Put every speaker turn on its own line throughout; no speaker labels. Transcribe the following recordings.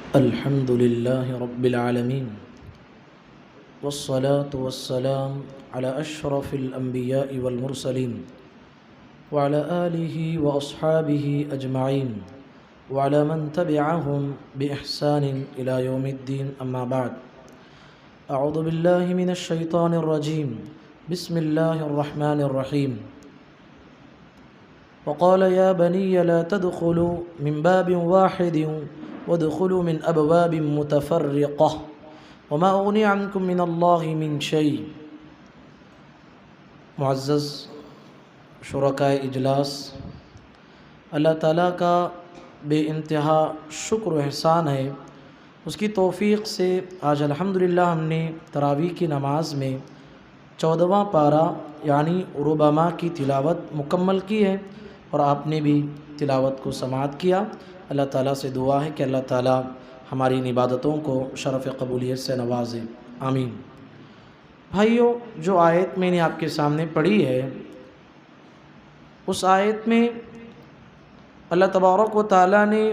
الحمد لله رب العالمين والصلاة والسلام على أشرف الأنبياء والمرسلين وعلى آله وأصحابه أجمعين وعلى من تبعهم بإحسان إلى يوم الدين. أما بعد، أعوذ بالله من الشيطان الرجيم. بسم الله الرحمن الرحيم. وقال يا بني لا تدخلوا من باب واحد وادخلوا من أبواب متفرقة وما أغني عنكم من الله من شيء. معزز شرکائے اجلاس، اللہ تعالیٰ کا بے انتہا شکر و احسان ہے. اس کی توفیق سے آج الحمدللہ ہم نے تراویح کی نماز میں 14واں پارہ یعنی ربما کی تلاوت مکمل کی ہے، اور آپ نے بھی تلاوت کو سماعت کیا. اللہ تعالیٰ سے دعا ہے کہ اللہ تعالیٰ ہماری ان عبادتوں کو شرف قبولیت سے نوازے، آمین. بھائیو، جو آیت میں نے آپ کے سامنے پڑھی ہے، اس آیت میں اللہ تبارک و تعالیٰ نے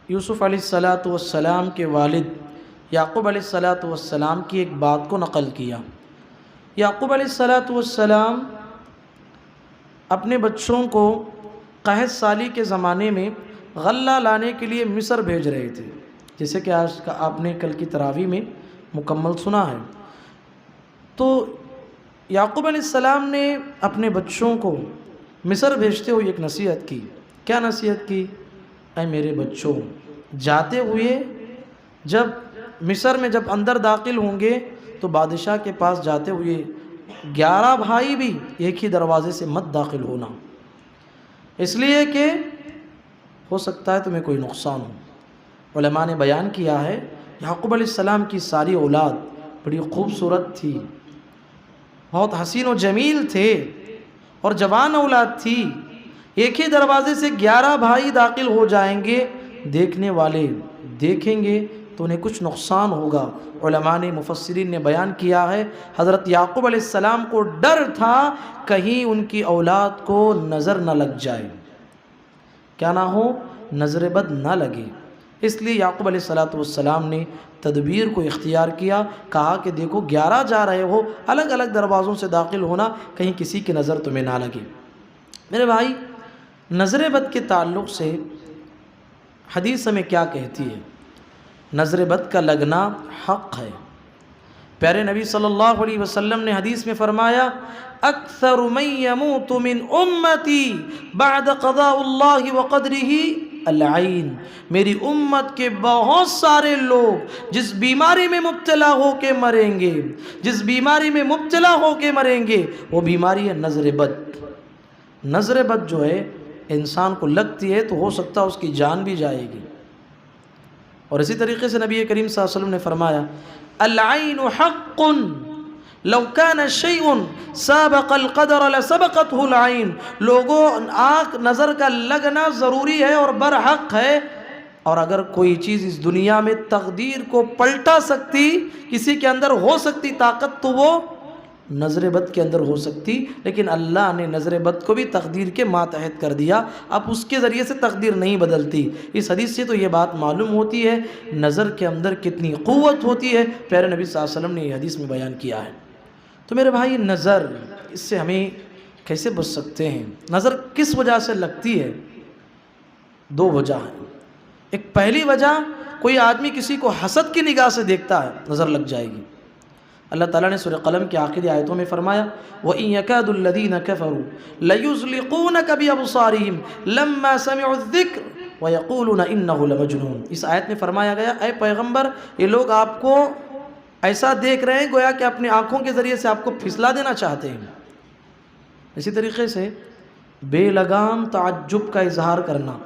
یوسف علیہ السلام کے والد یعقوب علیہ السلام کی ایک بات کو نقل کیا. یعقوب علیہ السلام اپنے بچوں کو قحط سالی کے زمانے میں غلہ لانے کے لیے مصر بھیج رہے تھے، جیسے کہ آج کا آپ نے کل کی تراویح میں مکمل سنا ہے. تو یعقوب علیہ السلام نے اپنے بچوں کو مصر بھیجتے ہوئے ایک نصیحت کی. کیا نصیحت کی؟ اے میرے بچوں، جاتے ہوئے جب مصر میں جب اندر داخل ہوں گے تو بادشاہ کے پاس جاتے ہوئے 11 بھائی بھی ایک ہی دروازے سے مت داخل ہونا، اس لیے کہ ہو سکتا ہے تمہیں کوئی نقصان ہو. علماء نے بیان کیا ہے یعقوب علیہ السلام کی ساری اولاد بڑی خوبصورت تھی، بہت حسین و جمیل تھے اور جوان اولاد تھی. ایک ہی دروازے سے 11 بھائی داخل ہو جائیں گے، دیکھنے والے دیکھیں گے تو انہیں کچھ نقصان ہوگا. علماء نے مفسرین نے بیان کیا ہے حضرت یعقوب علیہ السلام کو ڈر تھا کہیں ان کی اولاد کو نظر نہ لگ جائے، کیا نہ ہو، نظر بد نہ لگے. اس لیے یعقوب علیہ السلام نے تدبیر کو اختیار کیا، کہا کہ دیکھو 11 جا رہے ہو، الگ الگ دروازوں سے داخل ہونا، کہیں کسی کی نظر تمہیں نہ لگے. میرے بھائی، نظر بد کے تعلق سے حدیث ہمیں کیا کہتی ہے؟ نظر بد کا لگنا حق ہے. پیارے نبی صلی اللہ علیہ وسلم نے حدیث میں فرمایا اکثر من یموت من امتی بعد قضاء اللہ وقدرہ العین. میری امت کے بہت سارے لوگ جس بیماری میں مبتلا ہو کے مریں گے، جس بیماری میں مبتلا ہو کے مریں گے، وہ بیماری ہے نظر بد. نظر بد جو ہے انسان کو لگتی ہے تو ہو سکتا ہے اس کی جان بھی جائے گی. اور اسی طریقے سے نبی کریم صلی اللہ علیہ وسلم نے فرمایا العین حق لو کان شیء سابق القدر لسبقته العین. لوگوں، آنکھ نظر کا لگنا ضروری ہے اور برحق ہے، اور اگر کوئی چیز اس دنیا میں تقدیر کو پلٹا سکتی، کسی کے اندر ہو سکتی طاقت، تو وہ نظر بد کے اندر ہو سکتی. لیکن اللہ نے نظر بد کو بھی تقدیر کے ماتحت کر دیا، اب اس کے ذریعے سے تقدیر نہیں بدلتی. اس حدیث سے تو یہ بات معلوم ہوتی ہے نظر کے اندر کتنی قوت ہوتی ہے. پیارے نبی صلی اللہ علیہ وسلم نے یہ حدیث میں بیان کیا ہے. تو میرے بھائی، نظر، اس سے ہمیں کیسے بچ سکتے ہیں؟ نظر کس وجہ سے لگتی ہے؟ 2 وجہ ہیں. ایک پہلی وجہ، کوئی آدمی کسی کو حسد کی نگاہ سے دیکھتا ہے، نظر لگ جائے گی. اللہ تعالیٰ نے سورہ قلم کی آخری آیتوں میں فرمایا وَإِن يَكَادُ الَّذِينَ كَفَرُوا لَيُزْلِقُونَكَ بِأَبْصَارِهِمْ لَمَّا سَمِعُوا الذِّكْرَ وَيَقُولُونَ إِنَّهُ لَمَجْنُونَ. اس آیت میں فرمایا گیا اے پیغمبر، یہ لوگ آپ کو ایسا دیکھ رہے ہیں گویا کہ اپنی آنکھوں کے ذریعے سے آپ کو پھسلا دینا چاہتے ہیں. اسی طریقے سے بے لگام تعجب کا اظہار کرنا،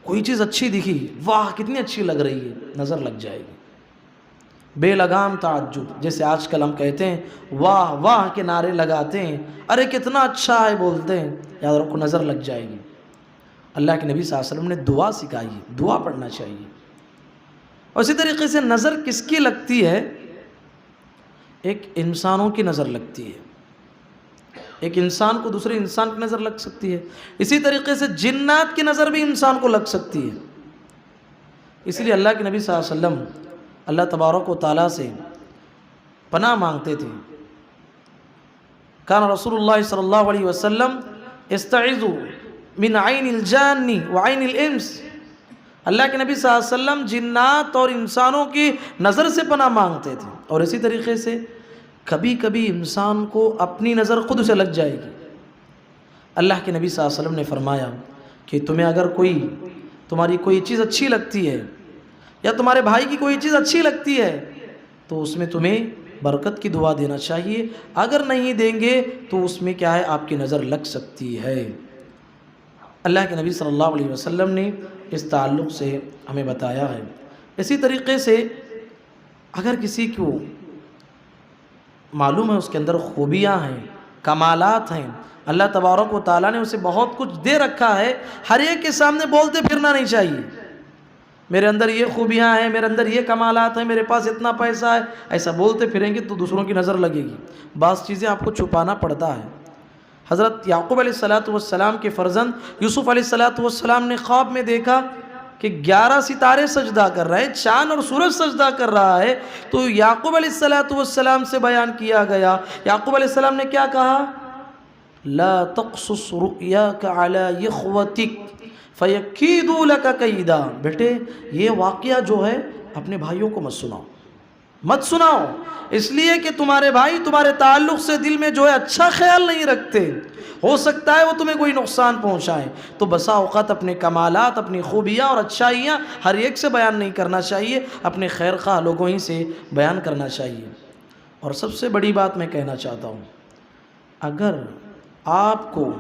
کوئی چیز اچھی دکھی، واہ کتنی اچھی لگ رہی ہے، نظر لگ جائے گی. بے لگام تعجب، جیسے آج کل ہم کہتے ہیں واہ واہ کے نعرے لگاتے ہیں، ارے کتنا اچھا ہے بولتے ہیں، یاد رکھو نظر لگ جائے گی. اللہ کے نبی صلی اللہ علیہ وسلم نے دعا سکھائی ہے، دعا پڑھنا چاہیے. اور اسی طریقے سے نظر کس کی لگتی ہے؟ ایک انسانوں کی نظر لگتی ہے، ایک انسان کو دوسرے انسان کی نظر لگ سکتی ہے. اسی طریقے سے جنات کی نظر بھی انسان کو لگ سکتی ہے. اس لیے اللہ کے نبی صلی اللہ علیہ وسلم اللہ تبارک و تعالیٰ سے پناہ مانگتے تھے۔ کان رسول اللہ صلی اللہ علیہ وسلم استعذوا من عین الجان وعین الانس، اللہ کے نبی صلی اللہ علیہ وسلم جنات اور انسانوں کی نظر سے پناہ مانگتے تھے۔ اور اسی طریقے سے کبھی کبھی انسان کو اپنی نظر خود سے لگ جائے گی۔ اللہ کے نبی صلی اللہ علیہ وسلم نے فرمایا کہ تمہیں اگر تمہاری کوئی چیز اچھی لگتی ہے یا تمہارے بھائی کی کوئی چیز اچھی لگتی ہے تو اس میں تمہیں برکت کی دعا دینا چاہیے، اگر نہیں دیں گے تو اس میں کیا ہے، آپ کی نظر لگ سکتی ہے۔ اللہ کے نبی صلی اللہ علیہ وسلم نے اس تعلق سے ہمیں بتایا ہے۔ اسی طریقے سے اگر کسی کو معلوم ہے اس کے اندر خوبیاں ہیں، کمالات ہیں، اللہ تبارک و تعالیٰ نے اسے بہت کچھ دے رکھا ہے، ہر ایک کے سامنے بولتے پھرنا نہیں چاہیے میرے اندر یہ خوبیاں ہیں، میرے اندر یہ کمالات ہیں، میرے پاس اتنا پیسہ ہے، ایسا بولتے پھریں گے تو دوسروں کی نظر لگے گی، بعض چیزیں آپ کو چھپانا پڑتا ہے۔ حضرت یعقوب علیہ السلام کے فرزند یوسف علیہ السلام نے خواب میں دیکھا کہ 11 ستارے سجدہ کر رہے ہیں، چاند اور سورج سجدہ کر رہا ہے، تو یعقوب علیہ السلام سے بیان کیا گیا۔ یعقوب علیہ السلام نے کیا کہا؟ لا تقصص رؤیاک علی اخوتک فیکیدوا لک کیدا، بیٹے یہ واقعہ جو ہے اپنے بھائیوں کو مت سناؤ، اس لیے کہ تمہارے بھائی تمہارے تعلق سے دل میں جو ہے اچھا خیال نہیں رکھتے، ہو سکتا ہے وہ تمہیں کوئی نقصان پہنچائیں۔ تو بسا اوقات اپنے کمالات، اپنی خوبیاں اور اچھائیاں ہر ایک سے بیان نہیں کرنا چاہیے، اپنے خیر خواہ لوگوں ہی سے بیان کرنا چاہیے۔ اور سب سے بڑی بات میں کہنا چاہتا ہوں، اگر آپ کو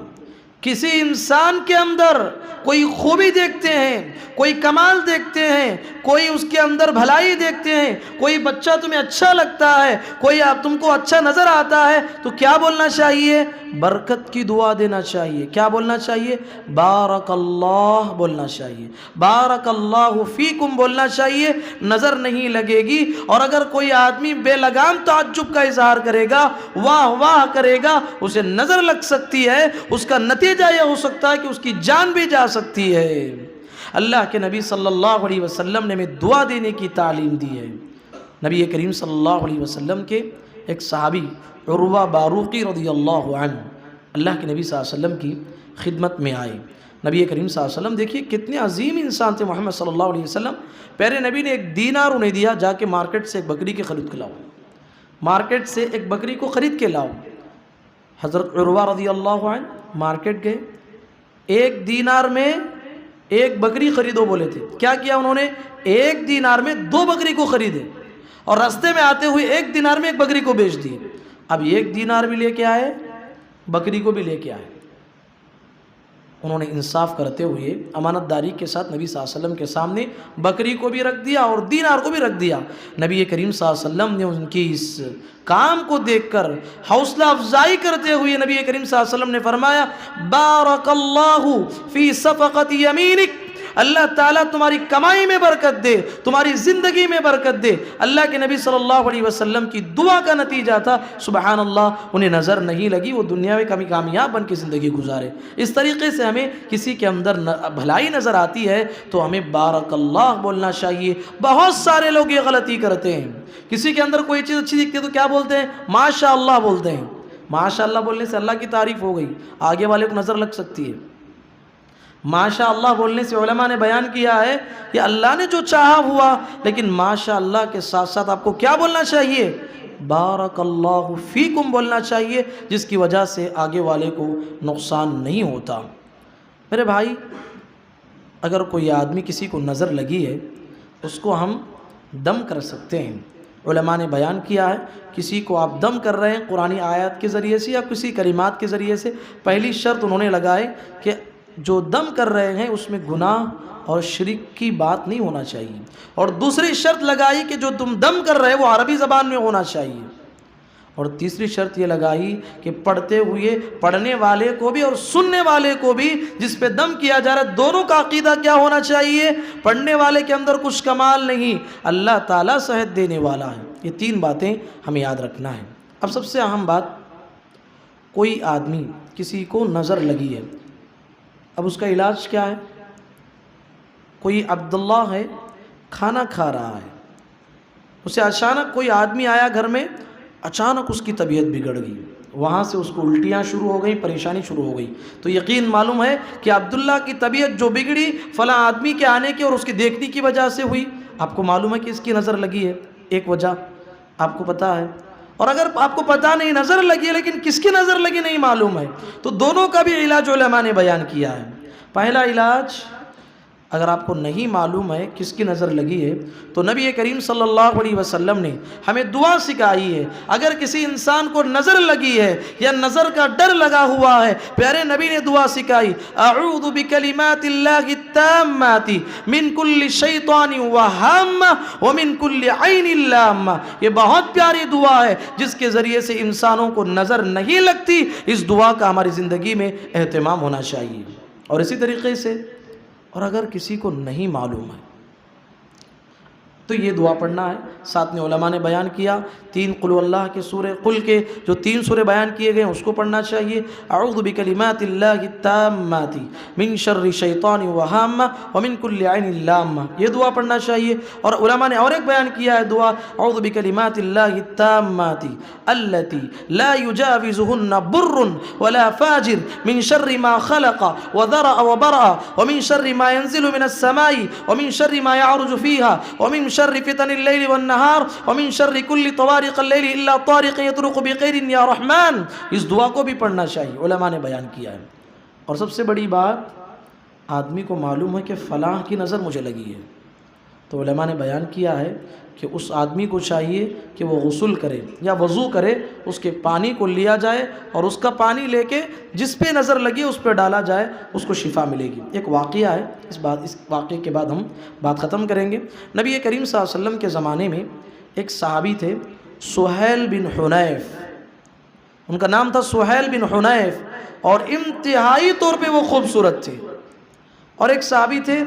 کسی انسان کے اندر کوئی خوبی دیکھتے ہیں، کوئی کمال دیکھتے ہیں، کوئی اس کے اندر بھلائی دیکھتے ہیں، کوئی بچہ تمہیں اچھا لگتا ہے، کوئی تم کو اچھا نظر آتا ہے، تو کیا بولنا چاہیے؟ برکت کی دعا دینا چاہیے۔ کیا بولنا چاہیے؟ بارک اللہ بولنا چاہیے، بارک اللہ فیکم بولنا چاہیے، نظر نہیں لگے گی۔ اور اگر کوئی آدمی بے لگام تعجب کا اظہار کرے گا، واہ واہ کرے گا، اسے نظر لگ سکتی ہے، اس کا نتیجہ یہ ہو سکتا ہے کہ اس کی جان بھی جا سکتی ہے۔ اللہ کے نبی صلی اللہ علیہ وسلم نے ہمیں دعا دینے کی تعلیم دی ہے۔ نبی کریم صلی اللہ علیہ وسلم کے ایک صحابی عروہ باروقی رضی اللہ عنہ اللہ کے نبی صلی اللہ علیہ وسلم کی خدمت میں آئے۔ نبی کریم صلی اللہ علیہ وسلم دیکھیے کتنے عظیم انسان تھے محمد صلی اللہ علیہ وسلم۔ پیارے نبی نے 1 دینار انہیں دیا، جا کے مارکیٹ سے ایک بکری کی خرید کے لاؤ، مارکیٹ سے ایک بکری کو خرید کے لاؤ۔ حضرت عروہ رضی اللہ عنہ مارکیٹ گئے، 1 دینار میں 1 بکری خریدو بولے تھے۔ کیا کیا انہوں نے؟ 1 دینار میں 2 بکری کو خریدے، اور راستے میں آتے ہوئے 1 دینار میں 1 بکری کو بیچ دیے۔ اب 1 دینار بھی لے کے آئے، بکری کو بھی لے کے آئے۔ انہوں نے انصاف کرتے ہوئے امانت داری کے ساتھ نبی صلی اللہ علیہ وسلم کے سامنے بکری کو بھی رکھ دیا اور دینار کو بھی رکھ دیا۔ نبی کریم صلی اللہ علیہ وسلم نے ان کی اس کام کو دیکھ کر حوصلہ افزائی کرتے ہوئے نبی کریم صلی اللہ علیہ وسلم نے فرمایا بارک اللہ فی صفقۃ یمینک، اللہ تعالیٰ تمہاری کمائی میں برکت دے، تمہاری زندگی میں برکت دے۔ اللہ کے نبی صلی اللہ علیہ وسلم کی دعا کا نتیجہ تھا، سبحان اللہ، انہیں نظر نہیں لگی، وہ دنیا میں کبھی کامیاب بن کے زندگی گزارے۔ اس طریقے سے ہمیں کسی کے اندر بھلائی نظر آتی ہے تو ہمیں بارک اللہ بولنا چاہیے۔ بہت سارے لوگ یہ غلطی کرتے ہیں، کسی کے اندر کوئی چیز اچھی دکھتی ہے تو کیا بولتے ہیں؟ ماشاء اللہ بولتے ہیں۔ ماشاء اللہ بولنے سے اللہ کی تعریف ہو گئی، آگے والے کو نظر لگ سکتی ہے۔ ماشاء اللہ بولنے سے علماء نے بیان کیا ہے کہ اللہ نے جو چاہا ہوا، لیکن ماشاء اللہ کے ساتھ ساتھ آپ کو کیا بولنا چاہیے؟ بارک اللہ فیکم بولنا چاہیے، جس کی وجہ سے آگے والے کو نقصان نہیں ہوتا۔ میرے بھائی، اگر کوئی آدمی کسی کو نظر لگی ہے اس کو ہم دم کر سکتے ہیں۔ علماء نے بیان کیا ہے کسی کو آپ دم کر رہے ہیں قرآنی آیات کے ذریعے سے یا کسی کلمات کے ذریعے سے، پہلی شرط انہوں نے لگائے کہ جو دم کر رہے ہیں اس میں گناہ اور شرک کی بات نہیں ہونا چاہیے، اور دوسری شرط لگائی کہ جو تم دم کر رہے وہ عربی زبان میں ہونا چاہیے، اور تیسری شرط یہ لگائی کہ پڑھتے ہوئے پڑھنے والے کو بھی اور سننے والے کو بھی جس پہ دم کیا جا رہا ہے دونوں کا عقیدہ کیا ہونا چاہیے؟ پڑھنے والے کے اندر کچھ کمال نہیں، اللہ تعالیٰ صحت دینے والا ہے۔ یہ 3 باتیں ہمیں یاد رکھنا ہے۔ اب سب سے اہم بات، کوئی آدمی کسی کو نظر لگی ہے، اب اس کا علاج کیا ہے؟ کوئی عبداللہ ہے، کھانا کھا رہا ہے، اسے اچانک کوئی آدمی آیا گھر میں، اچانک اس کی طبیعت بگڑ گئی، وہاں سے اس کو الٹیاں شروع ہو گئی، پریشانی شروع ہو گئی، تو یقین معلوم ہے کہ عبداللہ کی طبیعت جو بگڑی فلاں آدمی کے آنے کی اور اس کی دیکھنے کی وجہ سے ہوئی۔ آپ کو معلوم ہے کہ اس کی نظر لگی ہے، ایک وجہ آپ کو پتہ ہے، اور اگر آپ کو پتہ نہیں نظر لگی ہے لیکن کس کی نظر لگی نہیں معلوم ہے، تو دونوں کا بھی علاج علماء نے بیان کیا ہے۔ پہلا علاج، اگر آپ کو نہیں معلوم ہے کس کی نظر لگی ہے، تو نبی کریم صلی اللہ علیہ وسلم نے ہمیں دعا سکھائی ہے۔ اگر کسی انسان کو نظر لگی ہے یا نظر کا ڈر لگا ہوا ہے، پیارے نبی نے دعا سکھائی، اعوذ بکلمات اللہ التامات من کل شیطان وہامہ ومن کل عین لامہ۔ یہ بہت پیاری دعا ہے جس کے ذریعے سے انسانوں کو نظر نہیں لگتی۔ اس دعا کا ہماری زندگی میں اہتمام ہونا چاہیے۔ اور اسی طریقے سے، اور اگر کسی کو نہیں معلوم ہے تو یہ دعا پڑھنا ہے۔ ساتھ میں علماء نے بیان کیا 3 قل اللہ کے سورہ قل کے جو 3 سورے بیان کیے گئے ہیں اس کو پڑھنا چاہیے۔ اعوذ بکلمات اللہ التامات من شر شیطان وہامہ ومن کل عین لامہ، یہ دعا پڑھنا چاہیے۔ اور علماء نے اور ایک بیان کیا ہے دعا، اعوذ بکلمات اللہ التامات التی لا یجاوزہن بر ولا فاجر من شر ما خلق وذرأ وبرأ ومن شر ما ينزل من السماء ومن شر ما يعرج فيها ومن شر فتن اللیل والنہار ومن شر کل طوارق اللیل الا طارق یطرق بخیر یا رحمن۔ اس دعا کو بھی پڑھنا چاہیے، علماء نے بیان کیا ہے۔ اور سب سے بڑی بات، آدمی کو معلوم ہے کہ فلاں کی نظر مجھے لگی ہے، تو علماء نے بیان کیا ہے کہ اس آدمی کو چاہیے کہ وہ غسل کرے یا وضو کرے، اس کے پانی کو لیا جائے اور اس کا پانی لے کے جس پہ نظر لگی اس پہ ڈالا جائے، اس کو شفا ملے گی۔ ایک واقعہ ہے، اس واقعے کے بعد ہم بات ختم کریں گے۔ نبی کریم صلی اللہ علیہ وسلم کے زمانے میں ایک صحابی تھے سہیل بن حنیف، ان کا نام تھا سہیل بن حنیف، اور انتہائی طور پہ وہ خوبصورت تھے۔ اور ایک صحابی تھے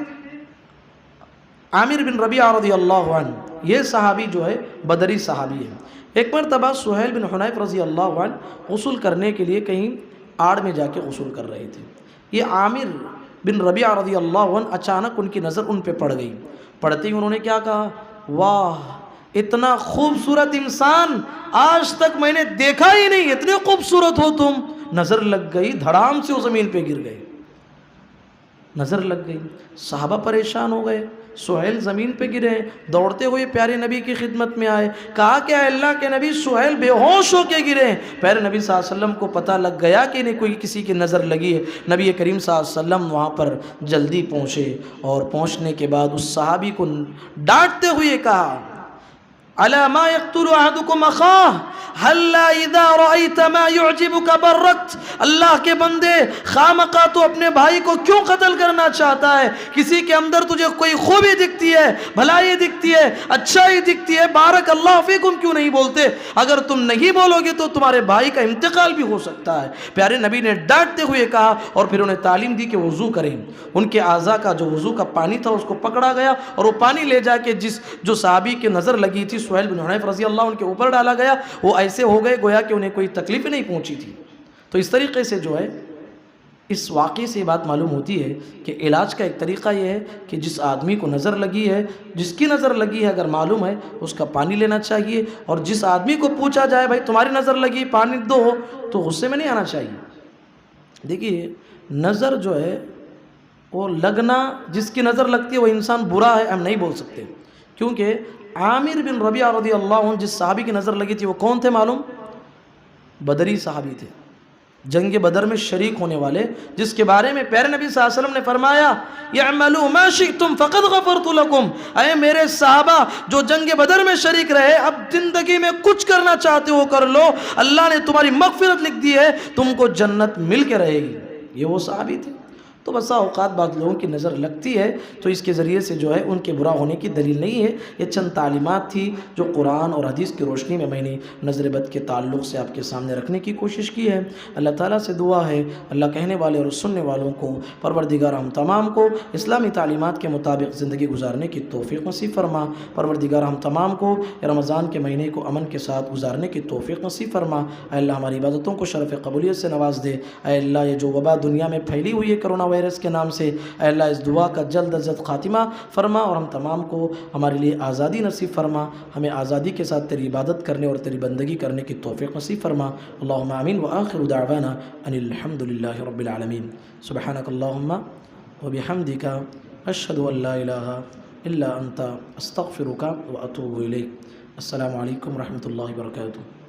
عامر بن ربیعہ رضی اللہ عنہ، یہ صحابی جو ہے بدری صحابی ہے۔ ایک مرتبہ سہیل بن حنیف رضی اللہ عنہ غسل کرنے کے لیے کہیں آڑ میں جا کے غسل کر رہے تھے۔ یہ عامر بن ربیعہ رضی اللہ عنہ اچانک ان کی نظر ان پہ پڑ گئی، پڑتے ہی انہوں نے کیا کہا، واہ اتنا خوبصورت انسان آج تک میں نے دیکھا ہی نہیں، اتنے خوبصورت ہو تم۔ نظر لگ گئی، دھڑام سے وہ زمین پہ گر گئے، نظر لگ گئی۔ صحابہ پریشان ہو گئے، سہیل زمین پہ گرے، دوڑتے ہوئے پیارے نبی کی خدمت میں آئے، کہا کہ اے اللہ کے نبی سہیل بے ہوش ہو کے گرے۔ پیارے نبی صلی اللہ علیہ وسلم کو پتہ لگ گیا کہ انہیں کوئی کسی کی نظر لگی ہے۔ نبی کریم صلی اللہ علیہ وسلم وہاں پر جلدی پہنچے، اور پہنچنے کے بعد اس صحابی کو ڈانٹتے ہوئے کہا، الا ما يقتل احدكم اخاه هلا اذا رايت ما يعجبك بركت۔ اللہ کے بندے، خامخواہ تو اپنے بھائی کو کیوں قتل کرنا چاہتا ہے؟ کسی کے اندر تجھے کوئی خوبی دکھتی ہے، بھلائی دکھتی ہے، اچھائی دکھتی ہے، بارک اللہ فیکم کیوں نہیں بولتے؟ اگر تم نہیں بولو گے تو تمہارے بھائی کا انتقال بھی ہو سکتا ہے۔ پیارے نبی نے ڈانٹتے ہوئے کہا، اور پھر انہیں تعلیم دی کہ وضو کریں۔ ان کے اعضاء کا جو وضو کا پانی تھا اس کو پکڑا گیا، اور وہ پانی لے جا کے جو صحابی کی نظر لگی تھی سہیل بن حنیف رضی اللہ عنہ کے اوپر ڈالا گیا، وہ ایسے ہو گئے گویا کہ انہیں کوئی تکلیف نہیں پہنچی تھی۔ تو اس طریقے سے جو ہے اس واقعے سے یہ بات معلوم ہوتی ہے کہ علاج کا ایک طریقہ یہ ہے کہ جس آدمی کو نظر لگی ہے، جس کی نظر لگی ہے، اگر معلوم ہے اس کا پانی لینا چاہیے، اور جس آدمی کو پوچھا جائے بھائی تمہاری نظر لگی پانی دو، تو غصے میں نہیں آنا چاہیے۔ دیکھیے نظر جو ہے وہ لگنا، جس کی نظر لگتی ہے وہ انسان برا ہے ہم نہیں بول سکتے، کیونکہ عامر بن ربیعہ رضی اللہ عنہ جس صحابی کی نظر لگی تھی وہ کون تھے معلوم؟ بدری صحابی تھے، جنگ بدر میں شریک ہونے والے، جس کے بارے میں پیارے نبی صلی اللہ علیہ وسلم نے فرمایا اعملوا ما شئتم فقد غفرت لكم۔ اے میرے صحابہ جو جنگ بدر میں شریک رہے، اب زندگی میں کچھ کرنا چاہتے ہو کر لو، اللہ نے تمہاری مغفرت لکھ دی ہے، تم کو جنت مل کے رہے گی۔ یہ وہ صحابی تھے۔ تو بسا اوقات بعض لوگوں کی نظر لگتی ہے تو اس کے ذریعے سے جو ہے ان کے برا ہونے کی دلیل نہیں ہے۔ یہ چند تعلیمات تھی جو قرآن اور حدیث کی روشنی میں میں نے نظر بد کے تعلق سے آپ کے سامنے رکھنے کی کوشش کی ہے۔ اللہ تعالیٰ سے دعا ہے اللہ کہنے والے اور سننے والوں کو پروردگار ہم تمام کو اسلامی تعلیمات کے مطابق زندگی گزارنے کی توفیق نصیب فرما۔ پروردگار ہم تمام کو رمضان کے مہینے کو امن کے ساتھ گزارنے کی توفیق نصیب فرما۔ اے اللہ ہماری عبادتوں کو شرف قبولیت سے نواز دے۔ اے اللہ یہ جو وبا دنیا میں پھیلی ہوئی ہے کرونا وائرس کے نام سے اے اللہ اس دعا کا جلد از جلد خاتمہ فرما، اور ہم تمام کو ہمارے لیے آزادی نصیب فرما، ہمیں آزادی کے ساتھ تیری عبادت کرنے اور تیری بندگی کرنے کی توفیق نصیب فرما۔ اللہم آمین، وآخر دعوانا ان الحمد للہ رب العالمین۔ سبحانک اللہم وبحمدک، اشہد ان لا الہ الا انت، استغفرک واتوب الیک۔ السلام علیکم ورحمۃ اللہ وبرکاتہ۔